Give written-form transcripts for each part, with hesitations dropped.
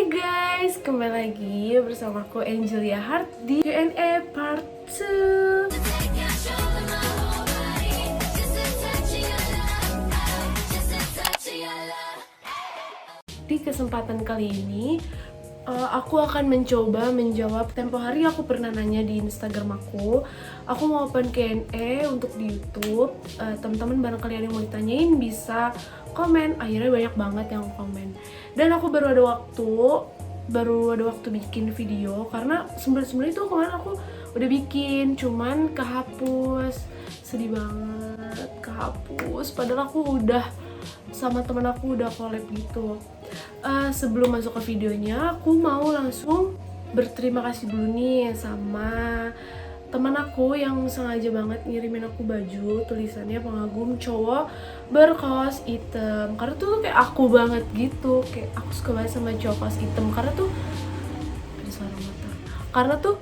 Guys, kembali lagi bersama aku Angelia Hart di Q&A part 2. Di kesempatan kali ini aku akan mencoba menjawab. Tempo hari aku pernah nanya di Instagram aku mau open Q&A untuk di YouTube. Teman-teman barangkali ada yang mau ditanyain bisa komen. Akhirnya banyak banget yang komen. Dan aku baru ada waktu bikin video karena sebelum itu kemarin aku udah bikin, cuman kehapus. Sedih banget, kehapus. Padahal aku udah sama temen aku udah collab gitu. Sebelum masuk ke videonya, aku mau langsung berterima kasih dulu nih sama teman aku yang sengaja banget ngirimin aku baju tulisannya pengagum cowok berkaos hitam. Karena tuh kayak aku banget gitu, kayak aku suka banget sama cowok kaos hitam karena tuh ada suara motor. Karena tuh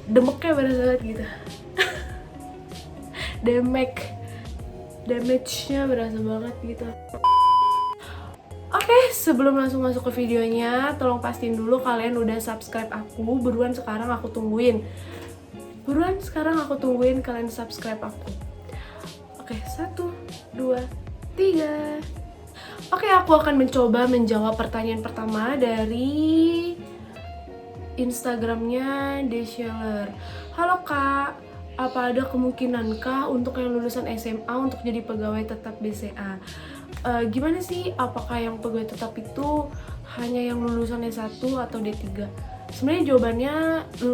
demeknya berasa banget gitu. Damage-nya berasa banget gitu. Oke, sebelum langsung masuk ke videonya, tolong pastiin dulu kalian udah subscribe aku. Buruan sekarang aku tungguin kalian subscribe aku. Oke, 1, 2, 3. Oke, aku akan mencoba menjawab pertanyaan pertama dari Instagramnya Deshaler. Halo Kak, apa ada kemungkinankah untuk yang lulusan SMA untuk jadi pegawai tetap BCA? Gimana sih, apakah yang pegawai tetap itu hanya yang lulusan S1 atau D3? Sebenarnya jawabannya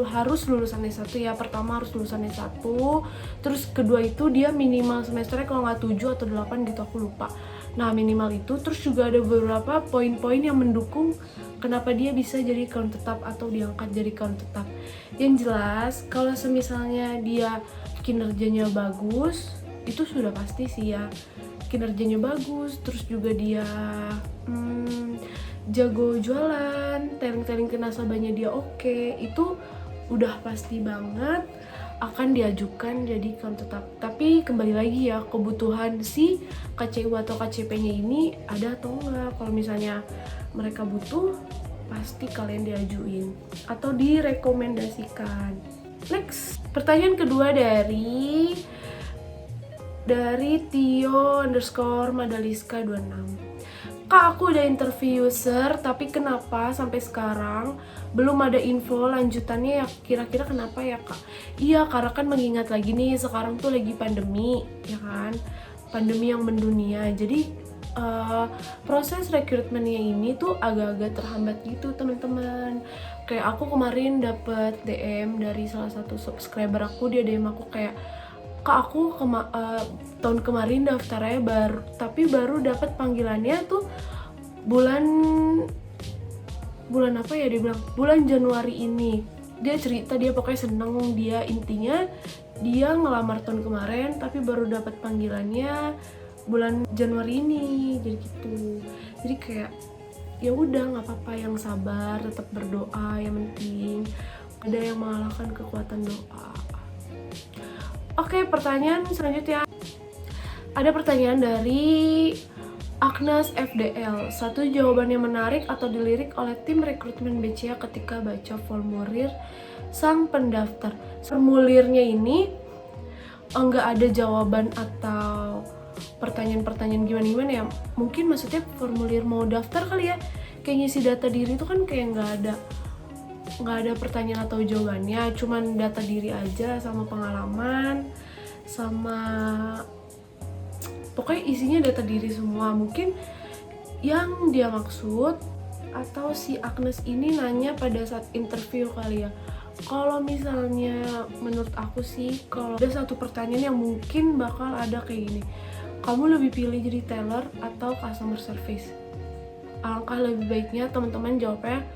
harus lulusan S1 ya. Pertama harus lulusan S1, terus kedua itu dia minimal semesternya kalau nggak 7 atau 8 gitu, aku lupa. Nah minimal itu, terus juga ada beberapa poin-poin yang mendukung kenapa dia bisa jadi karyawan tetap atau diangkat jadi karyawan tetap. Yang jelas kalau semisalnya dia kinerjanya bagus, itu sudah pasti sih ya, kinerjanya bagus, terus juga dia jago jualan, telling ke nasabahnya dia oke, itu udah pasti banget akan diajukan jadi karyawan tetap. Tapi kembali lagi ya, kebutuhan si KCU atau KCP-nya ini ada atau enggak. Kalau misalnya mereka butuh, pasti kalian diajuin atau direkomendasikan. Next, pertanyaan kedua dari Tio_Madaliska26. Kak, aku udah interview user, tapi kenapa sampai sekarang belum ada info lanjutannya ya? Kira-kira kenapa ya Kak? Iya, karena kan mengingat lagi nih, sekarang tuh lagi pandemi, ya kan? Pandemi yang mendunia, jadi proses rekrutmennya ini tuh agak-agak terhambat gitu teman-teman. Kayak aku kemarin dapet DM dari salah satu subscriber aku, dia DM aku kayak, Kak, aku tahun kemarin daftarnya tapi baru dapat panggilannya tuh bulan apa ya, dia bilang bulan Januari ini. Dia cerita dia pokoknya seneng, dia intinya dia ngelamar tahun kemarin tapi baru dapat panggilannya bulan Januari ini, jadi gitu. Jadi kayak ya udah, nggak apa-apa, yang sabar, tetap berdoa, yang penting ada yang mengalahkan kekuatan doa. Oke, pertanyaan selanjutnya. Ada pertanyaan dari Agnes FDL. Satu jawaban yang menarik atau dilirik oleh tim rekrutmen BCA ketika baca formulir sang pendaftar. Formulirnya ini enggak ada jawaban atau pertanyaan-pertanyaan gimana ya. Mungkin maksudnya formulir mau daftar kali ya. Kayak ngisi data diri itu kan kayak nggak ada pertanyaan atau jawabannya, cuman data diri aja sama pengalaman, sama pokoknya isinya data diri semua. Mungkin yang dia maksud atau si Agnes ini nanya pada saat interview kali ya. Kalau misalnya menurut aku sih, kalau ada satu pertanyaan yang mungkin bakal ada kayak gini, kamu lebih pilih jadi teller atau customer service? Alangkah lebih baiknya teman-teman jawabnya,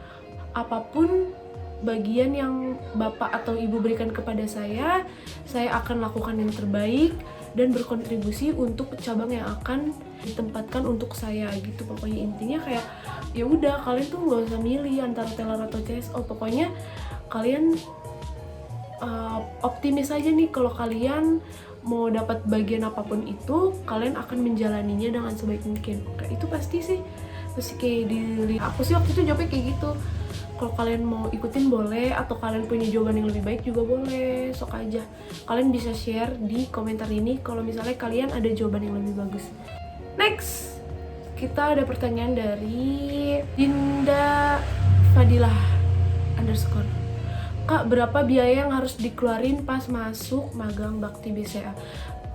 apapun bagian yang bapak atau ibu berikan kepada saya akan lakukan yang terbaik dan berkontribusi untuk cabang yang akan ditempatkan untuk saya gitu. Pokoknya intinya kayak ya udah, kalian tuh nggak usah milih antara teller atau CSO. Pokoknya kalian optimis aja nih, kalau kalian mau dapat bagian apapun itu, kalian akan menjalaninya dengan sebaik mungkin. Oke, itu pasti sih Terus kayak aku sih waktu itu jawabnya kayak gitu, kalau kalian mau ikutin boleh, atau kalian punya jawaban yang lebih baik juga boleh, sok aja. Kalian bisa share di komentar ini kalau misalnya kalian ada jawaban yang lebih bagus. Next, kita ada pertanyaan dari Dinda Fadilah _ Kak, berapa biaya yang harus dikeluarin pas masuk magang Bakti BCA?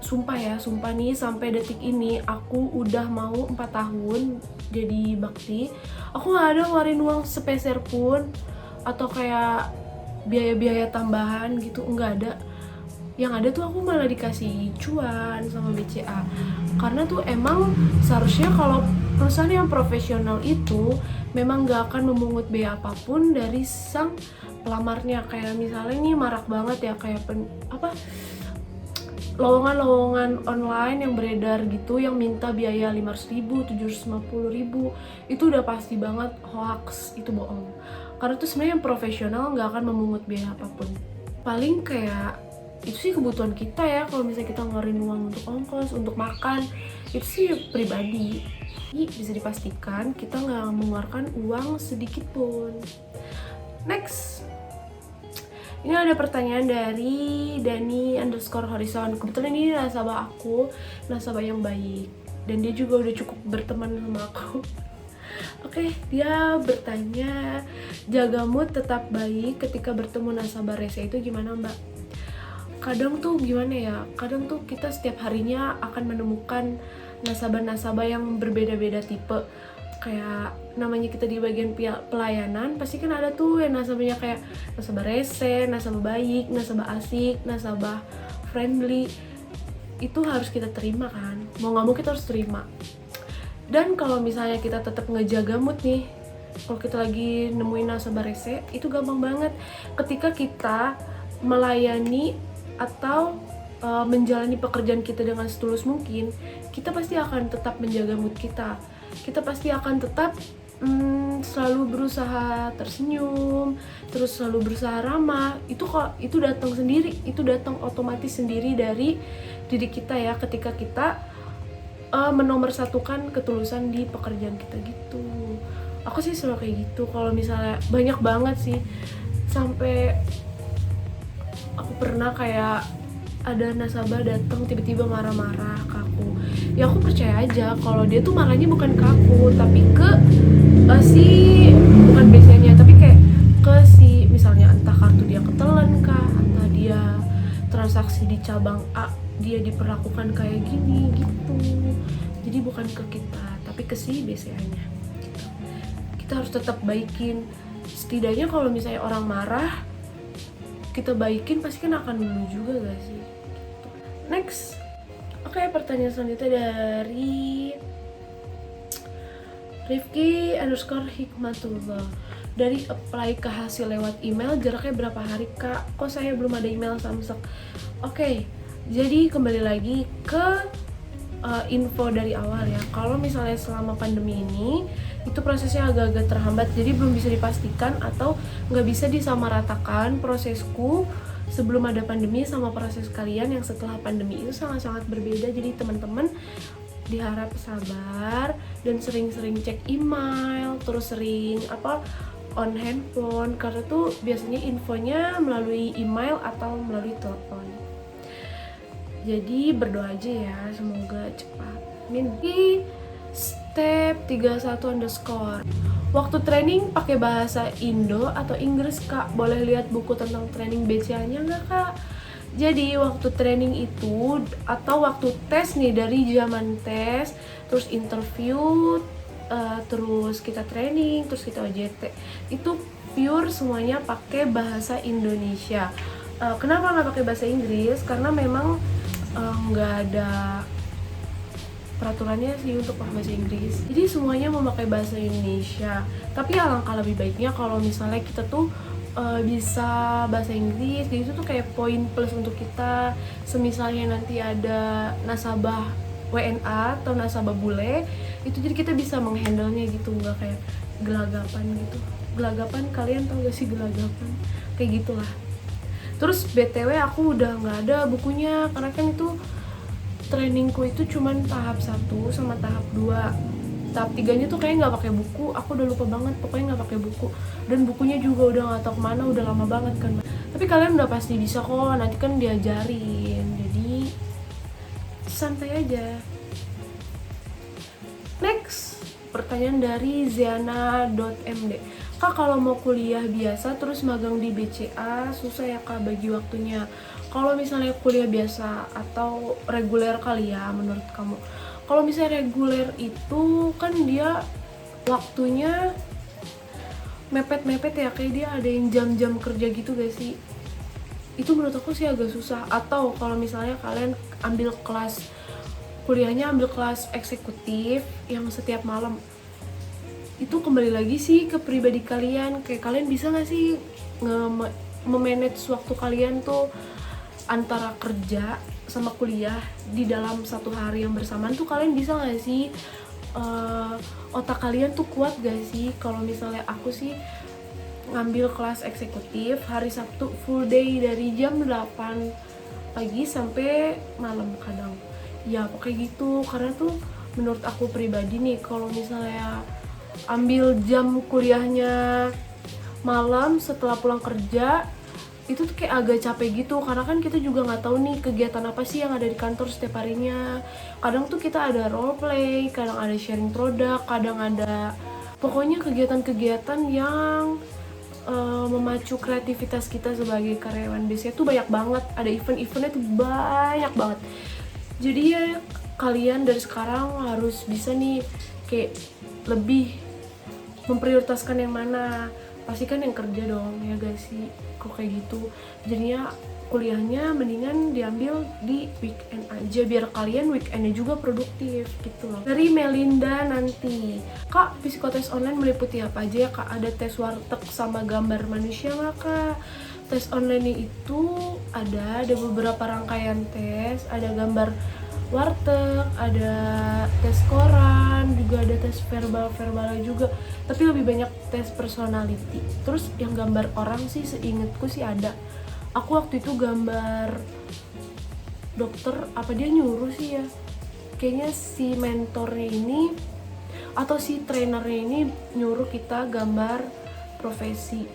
Sumpah nih, sampai detik ini aku udah mau 4 tahun jadi Bakti, aku gak ada ngeluarin uang sepeser pun atau kayak biaya-biaya tambahan gitu, nggak ada. Yang ada tuh aku malah dikasih cuan sama BCA, karena tuh emang seharusnya kalau perusahaan yang profesional itu memang gak akan memungut biaya apapun dari sang pelamarnya. Kayak misalnya nih marak banget ya, kayak lowongan-lowongan online yang beredar gitu yang minta biaya 500.000, 750.000, itu udah pasti banget hoax, itu bohong. Karena tuh sebenarnya yang profesional nggak akan memungut biaya apapun. Paling kayak itu sih kebutuhan kita ya, kalau misalnya kita ngeluarin uang untuk ongkos, untuk makan, itu sih pribadi. Bisa dipastikan kita nggak mengeluarkan uang sedikit pun. Next, ini ada pertanyaan dari Dani_Horizon. Kebetulan ini nasabah aku, nasabah yang baik, dan dia juga udah cukup berteman sama aku. Oke, dia bertanya, jaga mood tetap baik ketika bertemu nasabah rese itu gimana Mbak? Kadang tuh gimana ya, kadang tuh kita setiap harinya akan menemukan nasabah-nasabah yang berbeda-beda tipe. Kayak namanya kita di bagian pelayanan, pasti kan ada tuh yang nasabahnya kayak nasabah rese, nasabah baik, nasabah asik, nasabah friendly. Itu harus kita terima kan, mau gak mau kita harus terima. Dan kalau misalnya kita tetap ngejaga mood nih, kalau kita lagi nemuin nasabah rese, itu gampang banget. Ketika kita melayani atau menjalani pekerjaan kita dengan setulus mungkin, kita pasti akan tetap menjaga mood kita. Kita pasti akan tetap selalu berusaha tersenyum, terus selalu berusaha ramah. Itu datang sendiri, itu datang otomatis sendiri dari diri kita ya, ketika kita menomorsatukan ketulusan di pekerjaan kita gitu. Aku sih selalu kayak gitu. Kalau misalnya banyak banget sih, sampai aku pernah kayak ada nasabah datang tiba-tiba marah-marah ke aku. Ya aku percaya aja kalau dia tuh marahnya bukan ke aku, tapi ke bukan biasanya, tapi kayak ke misalnya entah kartu dia ketelan kah, entah dia transaksi di cabang A dia diperlakukan kayak gini gitu. Jadi bukan ke kita, tapi ke BCA-nya gitu. Kita harus tetap baikin. Setidaknya kalau misalnya orang marah, kita baikin, pasti kan akan dulu juga gak sih gitu. Next, oke, pertanyaan selanjutnya dari Rifki_Hikmatullah. Dari apply ke hasil lewat email, jaraknya berapa hari Kak? Kok saya belum ada email Samsek? Oke, jadi kembali lagi ke info dari awal ya. Kalau misalnya selama pandemi ini, itu prosesnya agak-agak terhambat, jadi belum bisa dipastikan atau nggak bisa disamaratakan prosesku sebelum ada pandemi sama proses kalian yang setelah pandemi. Itu sangat-sangat berbeda. Jadi teman-teman diharap sabar dan sering-sering cek email, terus sering on handphone, karena tuh biasanya infonya melalui email atau melalui telepon. Jadi berdoa aja ya, semoga cepat. Di step 31_. Waktu training pakai bahasa Indo atau Inggris Kak? Boleh lihat buku tentang training BCA-nya nggak Kak? Jadi waktu training itu atau waktu tes nih, dari zaman tes, terus interview, terus kita training, terus kita OJT, itu pure semuanya pakai bahasa Indonesia. Kenapa nggak pakai bahasa Inggris? Karena memang nggak ada peraturannya sih untuk pakai bahasa Inggris. Jadi semuanya memakai bahasa Indonesia. Tapi alangkah lebih baiknya kalau misalnya kita tuh bisa bahasa Inggris. Jadi itu tuh kayak poin plus untuk kita. Semisalnya nanti ada nasabah WNA atau nasabah bule, itu jadi kita bisa menghandle-nya gitu, nggak kayak gelagapan gitu. Gelagapan, kalian tau gak sih gelagapan? Kayak gitulah. Terus BTW aku udah nggak ada bukunya, karena kan itu trainingku itu cuman tahap 1 sama tahap 2. tahap 3-nya tuh kayaknya nggak pakai buku, aku udah lupa banget, pokoknya nggak pakai buku, dan bukunya juga udah nggak tahu kemana, udah lama banget kan. Tapi kalian udah pasti bisa kok, nanti kan diajarin, jadi santai aja. Next, pertanyaan dari Ziana.md. Kak, kalau mau kuliah biasa terus magang di BCA susah ya kak bagi waktunya? Kalau misalnya kuliah biasa atau reguler kali ya menurut kamu? Kalau misalnya reguler itu kan dia waktunya mepet-mepet ya, kayak dia ada yang jam-jam kerja gitu gak sih? Itu menurut aku sih agak susah. Atau kalau misalnya kalian ambil kelas, kuliahnya ambil kelas eksekutif yang setiap malam, itu kembali lagi sih ke pribadi kalian. Kayak kalian bisa gak sih memanage waktu kalian tuh antara kerja sama kuliah di dalam satu hari yang bersamaan tuh, kalian bisa gak sih otak kalian tuh kuat gak sih? Kalau misalnya aku sih ngambil kelas eksekutif hari Sabtu full day dari jam 8 pagi sampai malam kadang ya, pokoknya gitu. Karena tuh menurut aku pribadi nih, kalau misalnya ambil jam kuliahnya malam setelah pulang kerja, itu tuh kayak agak capek gitu, karena kan kita juga nggak tahu nih kegiatan apa sih yang ada di kantor setiap harinya. Kadang tuh kita ada role play, kadang ada sharing produk, kadang ada pokoknya kegiatan-kegiatan yang memacu kreativitas kita sebagai karyawan. Biasanya tuh banyak banget, ada event-eventnya tuh banyak banget. Jadi ya kalian dari sekarang harus bisa nih kayak lebih memprioritaskan yang mana. Pasti kan yang kerja dong ya guys sih, kok kayak gitu. Jadinya kuliahnya mendingan diambil di weekend aja, biar kalian weekendnya juga produktif gitu loh. Dari Melinda nanti, kak psikotes online meliputi apa aja ya kak? Ada tes warteg sama gambar manusia nggak kak? Tes online itu ada beberapa rangkaian tes, ada gambar warteg, ada tes koran, juga ada tes verbal juga, tapi lebih banyak tes personality. Terus yang gambar orang sih seingetku sih ada, aku waktu itu gambar dokter, apa dia nyuruh sih ya, kayaknya si mentornya ini atau si trainernya ini nyuruh kita gambar profesi.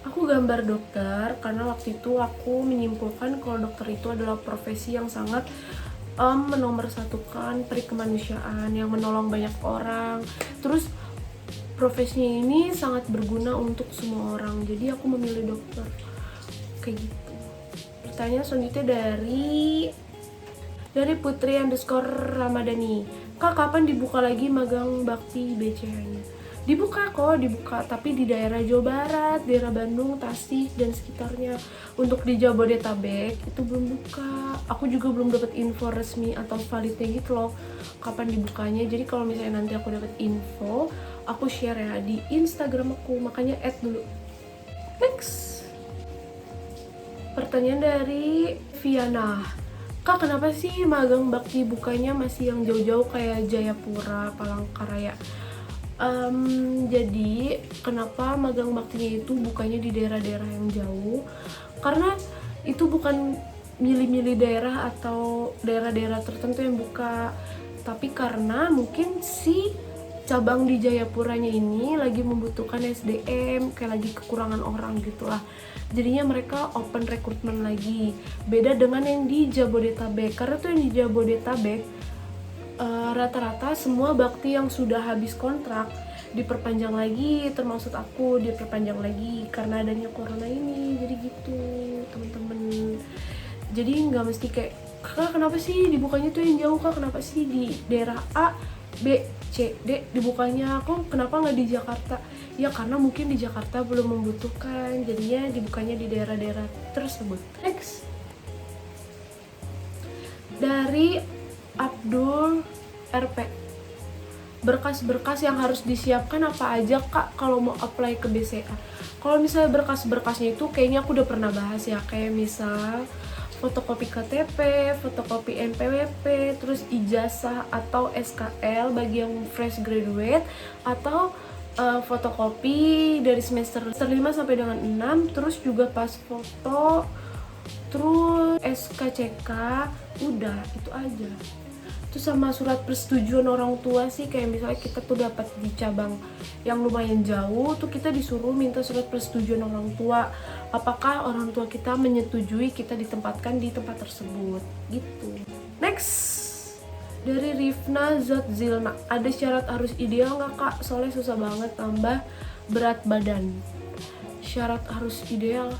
Aku gambar dokter karena waktu itu aku menyimpulkan kalau dokter itu adalah profesi yang sangat menomorsatukan perikemanusiaan, yang menolong banyak orang. Terus profesinya ini sangat berguna untuk semua orang, jadi aku memilih dokter kayak gitu. Pertanyaan selanjutnya dari Putri_Ramadhani. Kak, kapan dibuka lagi magang bakti BCA-nya? Dibuka kok, dibuka, tapi di daerah Jawa Barat, daerah Bandung, Tasik, dan sekitarnya. Untuk di Jabodetabek itu belum buka. Aku juga belum dapat info resmi atau validnya gitu loh, kapan dibukanya. Jadi kalau misalnya nanti aku dapat info, aku share ya di Instagram aku, makanya add dulu. Next, pertanyaan dari Viana. Kak, kenapa sih magang bakti bukanya masih yang jauh-jauh kayak Jayapura, Palangkaraya? Jadi kenapa magang baktinya itu bukanya di daerah-daerah yang jauh? Karena itu bukan milih-milih daerah atau daerah-daerah tertentu yang buka, tapi karena mungkin si cabang di Jayapuranya ini lagi membutuhkan SDM, kayak lagi kekurangan orang gitulah. Jadinya mereka open rekrutmen lagi. Beda dengan yang di Jabodetabek, karena tuh yang di Jabodetabek rata-rata semua bakti yang sudah habis kontrak diperpanjang lagi, termasuk aku diperpanjang lagi karena adanya corona ini. Jadi gitu temen-temen. Jadi nggak mesti kayak, kak kenapa sih dibukanya tuh yang jauh, kak kenapa sih di daerah A, B, C, D dibukanya, kok kenapa nggak di Jakarta? Ya karena mungkin di Jakarta belum membutuhkan, jadinya dibukanya di daerah-daerah tersebut. Next, dari Abdul RP. Berkas-berkas yang harus disiapkan apa aja kak kalau mau apply ke BCA? Kalau misalnya berkas-berkasnya itu kayaknya aku udah pernah bahas ya, kayak misal fotokopi KTP, fotokopi NPWP, terus ijazah atau SKL bagi yang fresh graduate, atau fotokopi dari semester 5 sampai dengan 6, terus juga pas foto, terus SKCK, udah itu aja. Terus sama surat persetujuan orang tua sih, kayak misalnya kita tuh dapat di cabang yang lumayan jauh tuh kita disuruh minta surat persetujuan orang tua, apakah orang tua kita menyetujui kita ditempatkan di tempat tersebut gitu. Next, dari Rifna Zatzilna, ada syarat harus ideal nggak kak? Soalnya susah banget tambah berat badan. Syarat harus ideal?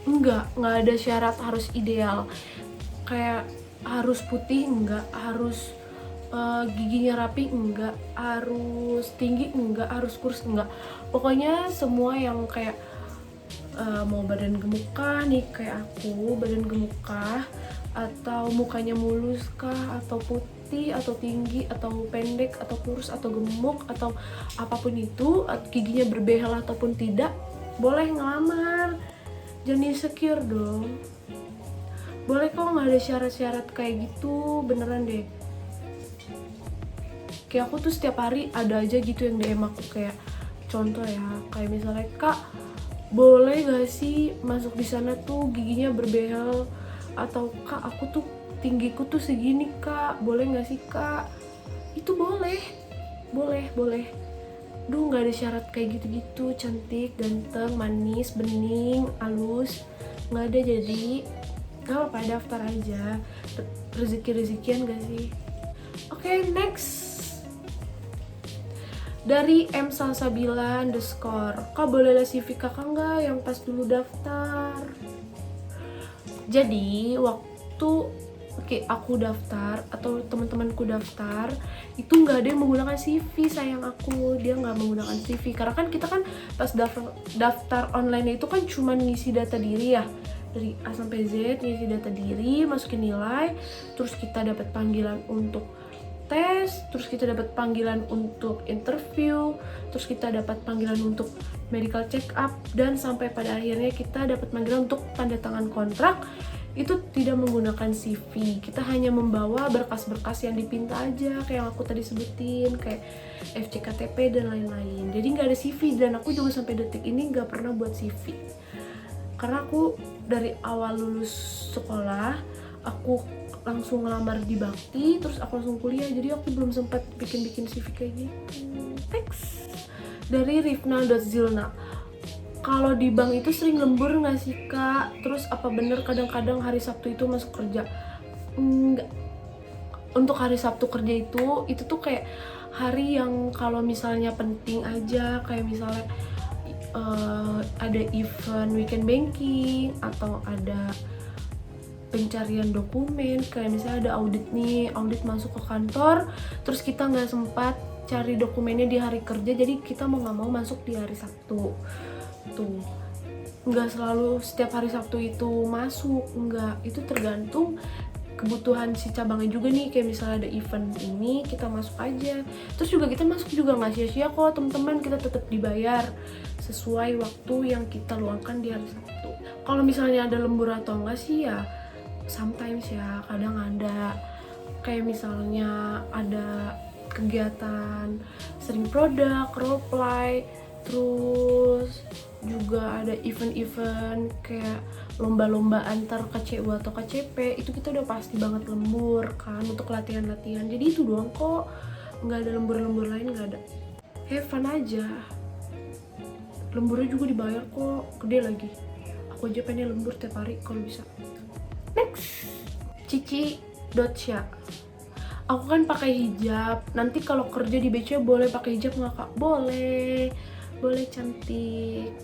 Nggak ada syarat harus ideal. Kayak harus putih enggak, harus giginya rapi enggak, harus tinggi enggak, harus kurus enggak. Pokoknya semua yang kayak mau badan gemukah nih kayak aku, badan gemukah, atau mukanya mulus kah, atau putih, atau tinggi, atau pendek, atau kurus, atau gemuk, atau apapun itu, giginya berbehel ataupun tidak, boleh ngelamar. Jangan insecure dong. Boleh kok, nggak ada syarat-syarat kayak gitu, beneran deh. Kayak aku tuh setiap hari ada aja gitu yang DM aku, kayak contoh ya, kayak misalnya kak boleh gak sih masuk di sana tuh giginya berbehel, atau kak aku tuh tinggiku tuh segini kak, boleh gak sih kak? Itu boleh. Duh, nggak ada syarat kayak gitu-gitu, cantik, ganteng, manis, bening, halus, nggak ada. Jadi gak apa-apa, daftar aja, rezeki-rezekian gak sih? Oke, next. Dari M Salsabila _ kak boleh lihat CV kakak nggak yang pas dulu daftar? Jadi waktu aku daftar atau teman-temanku daftar itu nggak ada yang menggunakan CV, sayang aku, dia nggak menggunakan CV karena kan kita kan pas daftar online itu kan cuma ngisi data diri ya, dari A sampai Z, ngisi data diri, masukin nilai, terus kita dapat panggilan untuk tes, terus kita dapat panggilan untuk interview, terus kita dapat panggilan untuk medical check up, dan sampai pada akhirnya kita dapat panggilan untuk tanda tangan kontrak. Itu tidak menggunakan CV, kita hanya membawa berkas-berkas yang dipinta aja, kayak yang aku tadi sebutin, kayak FCKTP dan lain-lain. Jadi nggak ada CV, dan aku juga sampai detik ini nggak pernah buat CV. Karena aku dari awal lulus sekolah, aku langsung ngelamar di Bakti, terus aku langsung kuliah, jadi aku belum sempat bikin CV kayak gitu. Next, dari Rifna.Zilna, kalau di bank itu sering lembur nggak sih kak? Terus apa bener kadang-kadang hari Sabtu itu masuk kerja? Enggak. Untuk hari Sabtu kerja itu tuh kayak hari yang kalau misalnya penting aja, kayak misalnya ada event weekend banking, atau ada pencarian dokumen, kayak misalnya ada audit masuk ke kantor, terus kita nggak sempat cari dokumennya di hari kerja, jadi kita mau nggak mau masuk di hari Sabtu. Tuh, nggak selalu setiap hari Sabtu itu masuk, nggak, itu tergantung kebutuhan si cabangnya juga nih, kayak misalnya ada event ini kita masuk aja. Terus juga kita masuk juga nggak sia-sia kok teman-teman, kita tetap dibayar sesuai waktu yang kita luangkan di hari Sabtu. Kalau misalnya ada lembur atau enggak sih ya sometimes ya, kadang ada, kayak misalnya ada kegiatan sering produk, role play, terus juga ada event-event kayak lomba-lomba antar KCU atau KCP, itu kita udah pasti banget lembur kan untuk latihan-latihan. Jadi itu doang kok, nggak ada lembur-lembur lain, nggak ada. Have fun aja, lemburnya juga dibayar kok, gede lagi. Aku aja pengen lembur tiap hari kalau bisa. Next, Cici.Sya, aku kan pakai hijab, nanti kalau kerja di BC boleh pakai hijab nggak kak? Boleh cantik.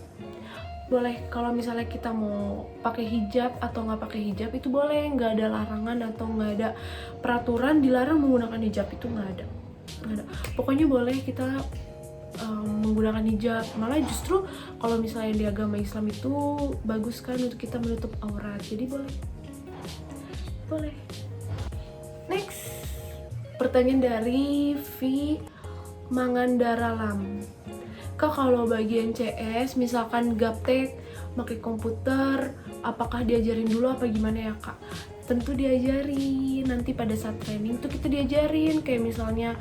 Boleh, kalau misalnya kita mau pakai hijab atau nggak pakai hijab itu boleh, nggak ada larangan atau nggak ada peraturan dilarang menggunakan hijab, itu nggak ada. Pokoknya boleh kita menggunakan hijab. Malah justru kalau misalnya di agama Islam itu bagus kan untuk kita menutup aurat, jadi boleh. Next, pertanyaan dari V Mangandaralam, kak kalau bagian CS misalkan gaptek pakai komputer, apakah diajarin dulu apa gimana ya kak? Tentu diajarin, nanti pada saat training tuh kita diajarin, kayak misalnya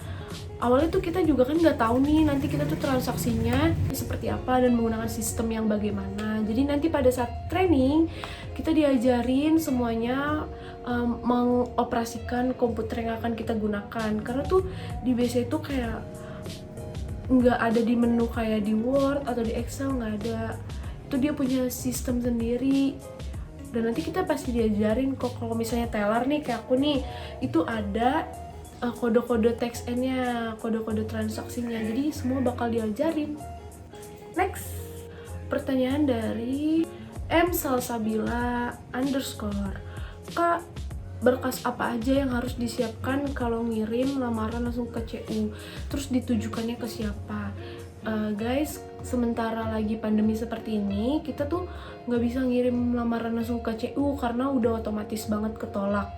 awalnya tuh kita juga kan nggak tahu nih nanti kita tuh transaksinya seperti apa dan menggunakan sistem yang bagaimana. Jadi nanti pada saat training kita diajarin semuanya mengoperasikan komputer yang akan kita gunakan. Karena tuh di BC itu kayak nggak ada di menu kayak di Word atau di Excel, nggak ada. Itu dia punya sistem sendiri. Dan nanti kita pasti diajarin kok, kalau misalnya teller nih kayak aku nih, itu ada kode-kode text N-nya, kode-kode transaksinya. Jadi semua bakal diajarin. Next, pertanyaan dari M Salsabila _ Kak, berkas apa aja yang harus disiapkan kalau ngirim lamaran langsung ke CU? Terus ditujukannya ke siapa? Guys, sementara lagi pandemi seperti ini, kita tuh nggak bisa ngirim lamaran langsung ke CU karena udah otomatis banget ketolak.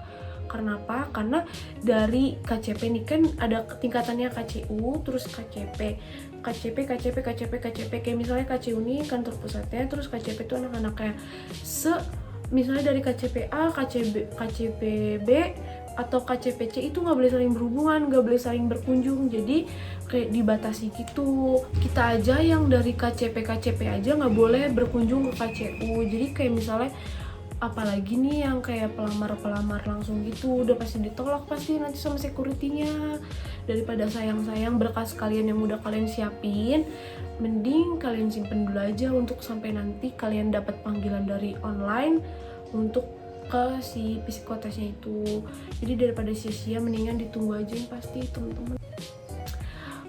Karena apa? Karena dari KCP nih kan ada tingkatannya KCU, terus KCP. Kayak misalnya KCU nih kantor pusatnya, terus KCP itu anak-anaknya. Misalnya dari KCP A, KCP B, atau KCPC itu nggak boleh saling berhubungan, nggak boleh saling berkunjung. Jadi kayak dibatasi gitu. Kita aja yang dari KCP aja nggak boleh berkunjung ke KCU. Jadi kayak misalnya apalagi nih yang kayak pelamar langsung gitu, udah pasti ditolak pasti nanti sama security-nya. Daripada sayang-sayang berkas kalian yang udah kalian siapin, mending kalian simpen dulu aja untuk sampai nanti kalian dapat panggilan dari online untuk ke si psikotesnya itu. Jadi daripada sia-sia, mendingan ditunggu aja yang pasti teman-teman.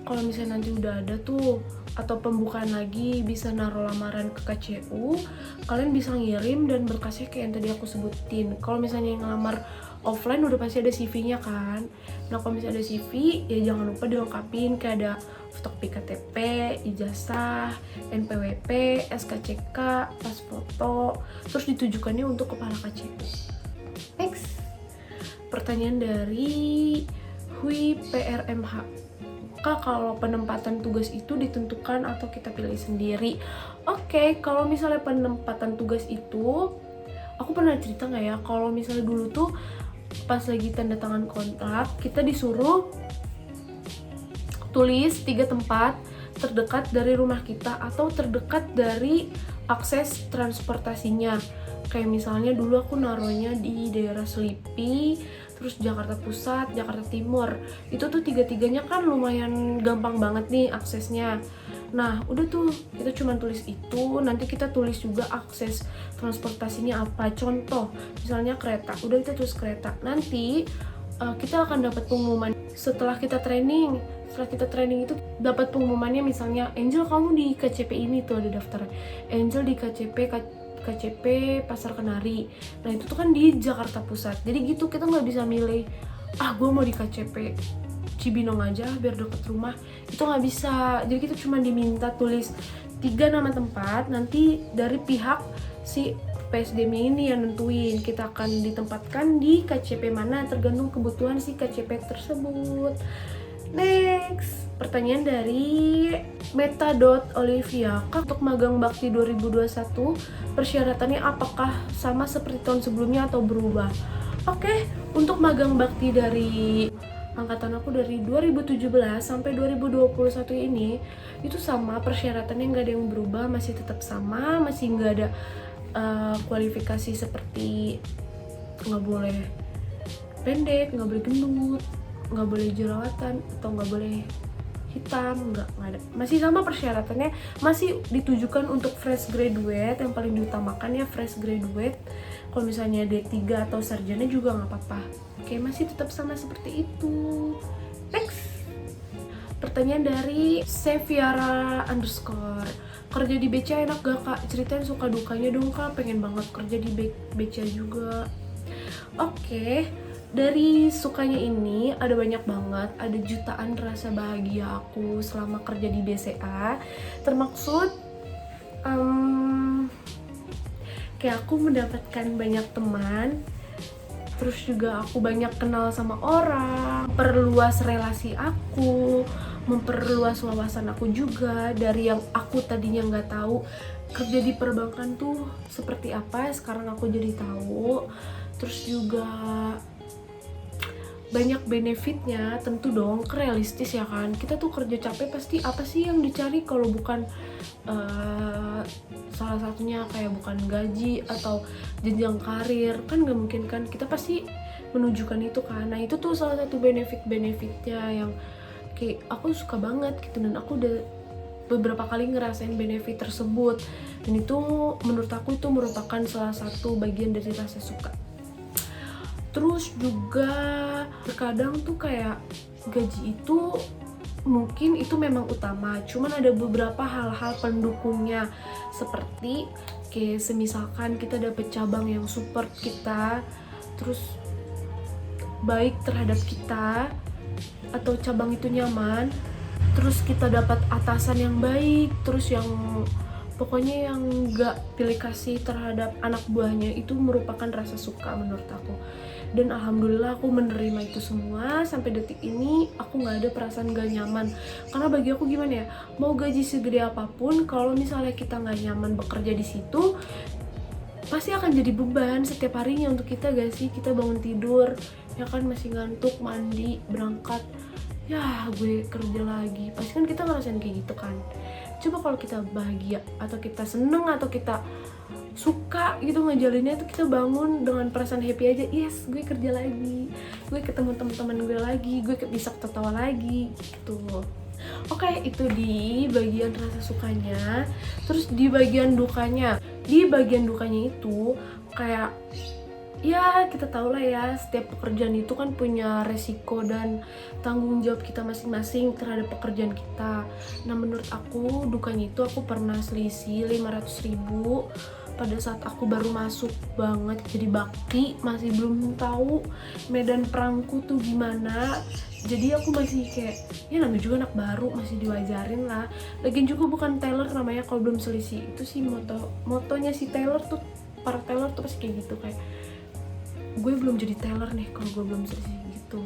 Kalau misalnya nanti udah ada tuh atau pembukaan lagi, bisa naruh lamaran ke KCU, kalian bisa ngirim dan berkasnya kayak yang tadi aku sebutin. Kalau misalnya yang ngelamar offline udah pasti ada CV-nya kan. Nah kalau misalnya ada CV, ya jangan lupa dilengkapin kayak ada fotokopi KTP, ijazah, NPWP, SKCK, pas foto, terus ditujukannya untuk kepala KCU. Next, pertanyaan dari Hui PRMH. Kak, kalau penempatan tugas itu ditentukan atau kita pilih sendiri? Oke, kalau misalnya penempatan tugas itu, aku pernah cerita nggak ya, kalau misalnya dulu tuh pas lagi tanda tangan kontrak, kita disuruh tulis 3 tempat terdekat dari rumah kita atau terdekat dari akses transportasinya. Kayak misalnya dulu aku naruhnya di daerah Selipi, terus Jakarta Pusat, Jakarta Timur. Itu tuh 3-tiganya kan lumayan gampang banget nih aksesnya. Nah, udah tuh kita cuma tulis itu, nanti kita tulis juga akses transportasinya apa. Contoh, misalnya kereta, udah kita tulis kereta. Nanti kita akan dapat pengumuman setelah kita training. Setelah kita training itu dapat pengumumannya, misalnya Angel kamu di KCP ini tuh ada daftar. Angel di KCP Pasar Kenari. Nah itu tuh kan di Jakarta Pusat. Jadi gitu kita nggak bisa milih, gue mau di KCP Cibinong aja biar deket rumah. Itu nggak bisa. Jadi kita cuma diminta tulis 3 nama tempat. Nanti dari pihak si PSDM ini yang nentuin kita akan ditempatkan di KCP mana, tergantung kebutuhan si KCP tersebut. Next, pertanyaan dari Meta.Olivia. Kak, untuk magang bakti 2021 persyaratannya apakah sama seperti tahun sebelumnya atau berubah? Oke, untuk magang bakti dari angkatan aku dari 2017 sampai 2021 ini itu sama, persyaratannya nggak ada yang berubah, masih tetap sama, masih nggak ada kualifikasi seperti nggak boleh pendek, nggak boleh gendut, nggak boleh jerawatan, atau nggak boleh hitam, nggak ada. Masih sama persyaratannya, masih ditujukan untuk fresh graduate, yang paling diutamakan ya fresh graduate. Kalau misalnya D3 atau sarjana juga nggak apa-apa. Oke, masih tetap sama seperti itu. Next, pertanyaan dari Seviara _ kerja di BCA enak gak kak? Ceritain suka dukanya dong kak, pengen banget kerja di BCA juga. Oke, dari sukanya ini ada banyak banget, ada jutaan rasa bahagia aku selama kerja di BCA. Termaksud kayak aku mendapatkan banyak teman, terus juga aku banyak kenal sama orang, perluas relasi aku, memperluas wawasan aku juga. Dari yang aku tadinya nggak tahu kerja di perbankan tuh seperti apa, sekarang aku jadi tahu. Terus juga banyak benefitnya, tentu dong realistis ya kan. Kita tuh kerja capek pasti apa sih yang dicari kalau bukan salah satunya kayak bukan gaji atau jenjang karir, kan nggak mungkin kan, kita pasti menunjukkan itu kan. Nah itu tuh salah satu benefitnya yang kayak aku suka banget gitu, dan aku udah beberapa kali ngerasain benefit tersebut, dan itu menurut aku itu merupakan salah satu bagian dari rasa suka. Terus juga terkadang tuh kayak gaji itu mungkin itu memang utama, cuman ada beberapa hal-hal pendukungnya, seperti kayak semisalkan kita dapet cabang yang support kita, terus baik terhadap kita, atau cabang itu nyaman, terus kita dapat atasan yang baik, terus yang pokoknya yang gak pilih kasih terhadap anak buahnya, itu merupakan rasa suka menurut aku. Dan alhamdulillah aku menerima itu semua. Sampai detik ini aku gak ada perasaan gak nyaman, karena bagi aku gimana ya, mau gaji segede apapun, kalau misalnya kita gak nyaman bekerja di situ, pasti akan jadi beban setiap harinya untuk kita gak sih. Kita bangun tidur ya kan masih ngantuk, mandi, berangkat, ya gue kerja lagi, pasti kan kita ngerasain kayak gitu kan. Coba kalau kita bahagia atau kita seneng atau kita suka gitu ngejalinnya, itu kita bangun dengan perasaan happy aja, yes gue kerja lagi, gue ketemu teman-teman gue lagi, gue bisa ketawa lagi gitu. Oke, itu di bagian rasa sukanya. Terus di bagian dukanya, itu kayak ya kita tahu lah ya, setiap pekerjaan itu kan punya resiko dan tanggung jawab kita masing-masing terhadap pekerjaan kita. Nah menurut aku dukanya itu, aku pernah selisih 500.000 pada saat aku baru masuk banget jadi bakti, masih belum tahu medan perangku tuh gimana. Jadi aku masih kayak, ya namanya juga anak baru, masih diwajarin lah. Lagian juga bukan teller namanya kalau belum selisih. Itu sih motonya si teller tuh, para teller tuh pasti kayak gitu, kayak gue belum jadi teller nih kalau gue belum selisih gitu.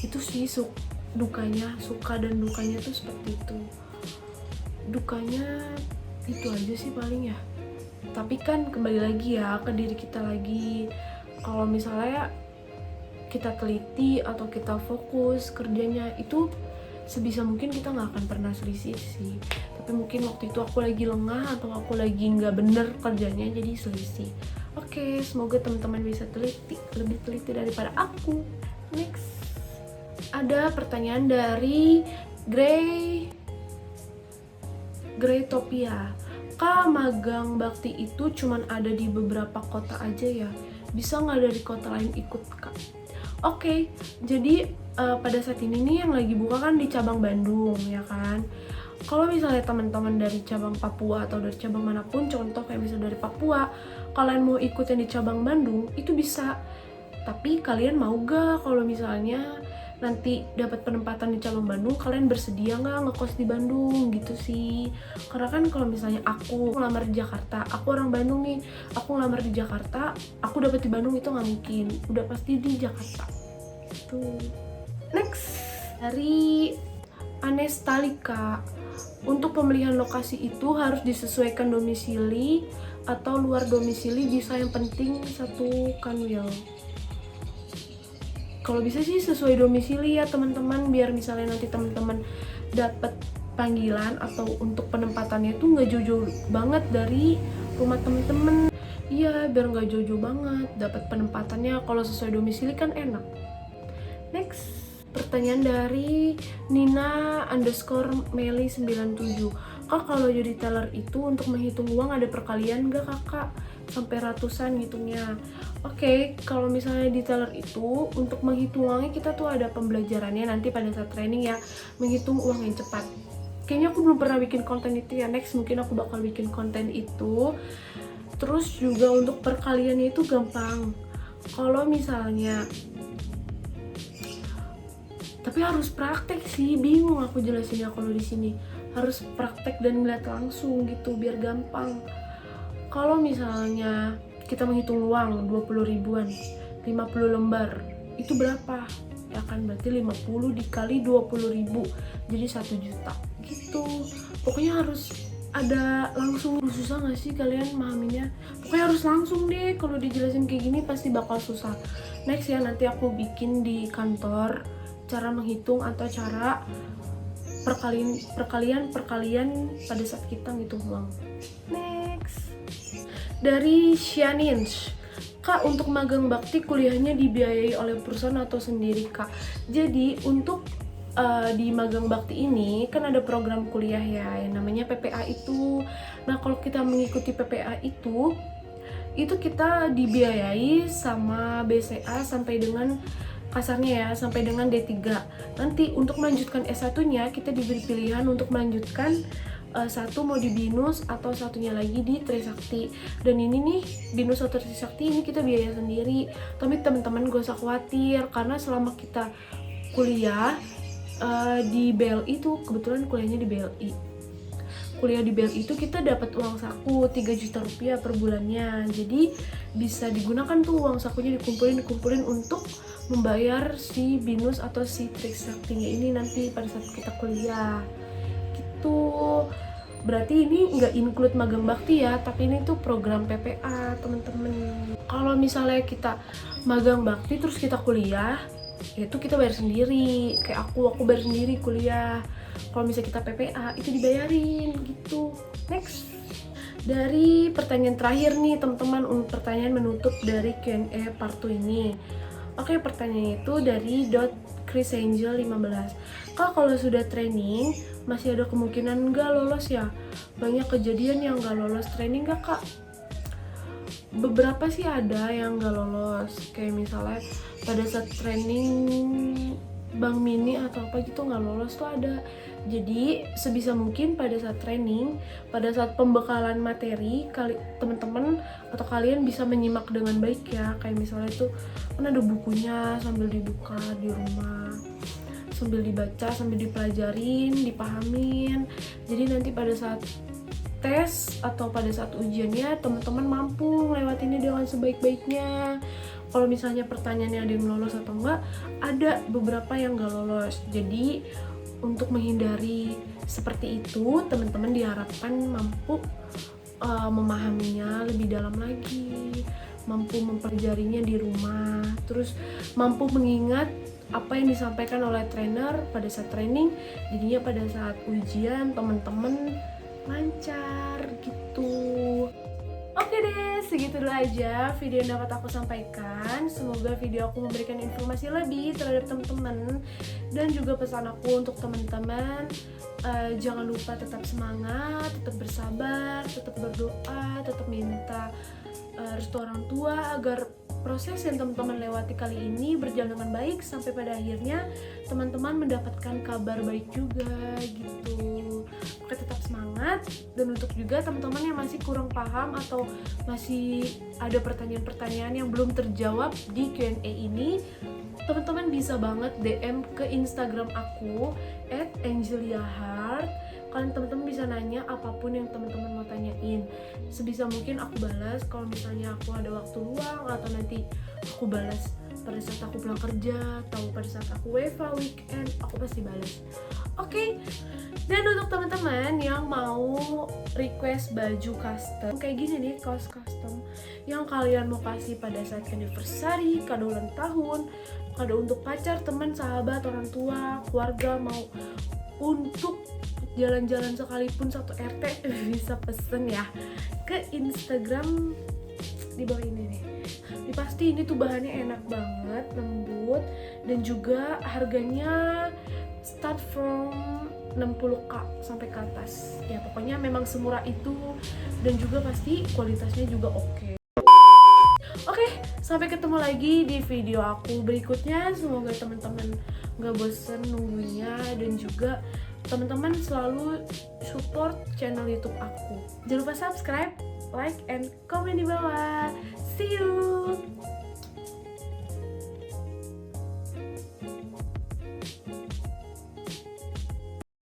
Itu sih dukanya, suka dan dukanya tuh seperti itu. Dukanya itu aja sih paling ya. Tapi kan kembali lagi ya ke diri kita lagi. Kalau misalnya kita teliti atau kita fokus kerjanya, itu sebisa mungkin kita nggak akan pernah selisih sih. Tapi mungkin waktu itu aku lagi lengah atau aku lagi nggak bener kerjanya, jadi selisih. Oke, semoga teman-teman bisa lebih teliti daripada aku. Next, ada pertanyaan dari Greytopia. Kak, magang bakti itu cuman ada di beberapa kota aja ya? Bisa nggak dari kota lain ikut, Kak? Oke, jadi pada saat ini nih yang lagi buka kan di cabang Bandung ya kan. Kalau misalnya teman-teman dari cabang Papua atau dari cabang manapun, contoh kayak misalnya dari Papua, kalian mau ikut yang di cabang Bandung, itu bisa. Tapi kalian mau gak kalau misalnya nanti dapat penempatan di cabang Bandung, kalian bersedia nggak ngekos di Bandung gitu sih? Karena kan kalau misalnya aku ngelamar di Jakarta, aku orang Bandung nih, aku ngelamar di Jakarta, aku dapat di Bandung, itu nggak mungkin, udah pasti di Jakarta. Tuh. Next, dari Anestalika, untuk pemilihan lokasi itu harus disesuaikan domisili atau luar domisili bisa, yang penting satu kanwil. Kalau bisa sih sesuai domisili ya teman-teman, biar misalnya nanti teman-teman dapat panggilan atau untuk penempatannya itu nggak jauh-jauh banget dari rumah teman-teman. Iya, biar nggak jauh-jauh banget dapat penempatannya, kalau sesuai domisili kan enak. Next, pertanyaan dari Nina_Meli97. Kak, kalau jadi teller itu untuk menghitung uang ada perkalian nggak kakak? Sampai ratusan ngitungnya. Oke, kalau misalnya di teller itu untuk menghitung uangnya kita tuh ada pembelajarannya nanti pada saat training ya, menghitung uang yang cepat. Kayaknya aku belum pernah bikin konten itu ya, next mungkin aku bakal bikin konten itu. Terus juga untuk perkaliannya itu gampang. Kalau misalnya, tapi harus praktek sih, bingung aku jelasinnya kalau di sini. Harus praktek dan ngeliat langsung gitu biar gampang. Kalau misalnya kita menghitung uang 20 ribuan, 50 lembar, itu berapa? Ya kan berarti 50 dikali 20 ribu, jadi 1 juta gitu. Pokoknya harus ada langsung. Susah gak sih kalian memahaminya? Pokoknya harus langsung deh, kalau dijelasin kayak gini pasti bakal susah. Next ya, nanti aku bikin di kantor cara menghitung atau cara perkalian pada saat kita ngitung uang. Next, dari Shianinch, Kak, untuk magang bakti kuliahnya dibiayai oleh perusahaan atau sendiri, Kak? Jadi untuk di magang bakti ini kan ada program kuliah ya yang namanya PPA itu. Nah, kalau kita mengikuti PPA itu kita dibiayai sama BCA sampai dengan, kasarnya ya, sampai dengan D3. Nanti untuk melanjutkan S1-nya kita diberi pilihan untuk melanjutkan satu mau di BINUS atau satunya lagi di Trisakti. Dan ini nih, BINUS atau Trisakti ini kita biaya sendiri. Tapi teman-teman gak usah khawatir, karena selama kita kuliah di BLI itu, kebetulan kuliahnya di BLI. Kuliah di BLI itu kita dapat uang saku 3 juta rupiah per bulannya. Jadi bisa digunakan tuh uang sakunya dikumpulin untuk membayar si BINUS atau si Trisaktinya ini nanti pada saat kita kuliah. Gitu. Berarti ini nggak include magang bakti ya, tapi ini tuh program PPA, temen-temen. Kalau misalnya kita magang bakti terus kita kuliah, itu kita bayar sendiri. Kayak aku bayar sendiri kuliah. Kalau misalnya kita PPA itu dibayarin gitu. Next, dari pertanyaan terakhir nih teman-teman, pertanyaan menutup dari Q&A part 2 ini. Oke, pertanyaan itu dari .chrisangel15. Kak, kalau sudah training masih ada kemungkinan nggak lolos ya? Banyak kejadian yang nggak lolos training nggak, Kak? Beberapa sih ada yang nggak lolos, kayak misalnya pada saat training Bank Mini atau apa gitu nggak lolos tuh ada. Jadi sebisa mungkin pada saat training, pada saat pembekalan materi, teman-teman atau kalian bisa menyimak dengan baik ya. Kayak misalnya itu kan ada bukunya, sambil dibuka di rumah, sambil dibaca, sambil dipelajarin, dipahamin. Jadi nanti pada saat tes atau pada saat ujiannya teman-teman mampu ngelewatinnya dengan sebaik-baiknya. Kalau misalnya pertanyaannya ada yang lolos atau enggak, ada beberapa yang nggak lolos. Jadi untuk menghindari seperti itu, teman-teman diharapkan mampu memahaminya lebih dalam lagi, mampu mempelajarinya di rumah, terus mampu mengingat apa yang disampaikan oleh trainer pada saat training. Jadinya pada saat ujian teman-teman lancar gitu. Oke deh, segitu dulu aja video yang dapat aku sampaikan. Semoga video aku memberikan informasi lebih terhadap teman-teman dan juga pesan aku untuk teman-teman. Jangan lupa tetap semangat, tetap bersabar, tetap berdoa, tetap minta restu orang tua agar proses yang teman-teman lewati kali ini berjalan dengan baik sampai pada akhirnya teman-teman mendapatkan kabar baik juga gitu. Oke, tetap semangat. Dan untuk juga teman-teman yang masih kurang paham atau masih ada pertanyaan-pertanyaan yang belum terjawab di Q&A ini, teman-teman bisa banget DM ke Instagram aku @angeliaheart. Kalian teman-teman bisa nanya apapun yang teman-teman mau tanyain. Sebisa mungkin aku balas kalau misalnya aku ada waktu luang, atau nanti aku balas pada saat aku pulang kerja atau pada saat aku WFH weekend, aku pasti balas. Oke. Dan untuk teman-teman yang mau request baju custom kayak gini nih, kaos custom yang kalian mau kasih pada saat anniversary, kado ulang tahun, kado untuk pacar, teman, sahabat, orang tua, keluarga, mau untuk jalan-jalan sekalipun satu RT, bisa pesen ya ke Instagram di bawah ini nih. Pasti ini tuh bahannya enak banget, lembut, dan juga harganya start from 60k sampai ke atas. Ya pokoknya memang semurah itu, dan juga pasti kualitasnya juga oke. Oke, sampai ketemu lagi di video aku berikutnya. Semoga teman-teman gak bosen nunggunya, dan juga teman-teman selalu support channel YouTube aku. Jangan lupa subscribe, like, and comment di bawah. See you!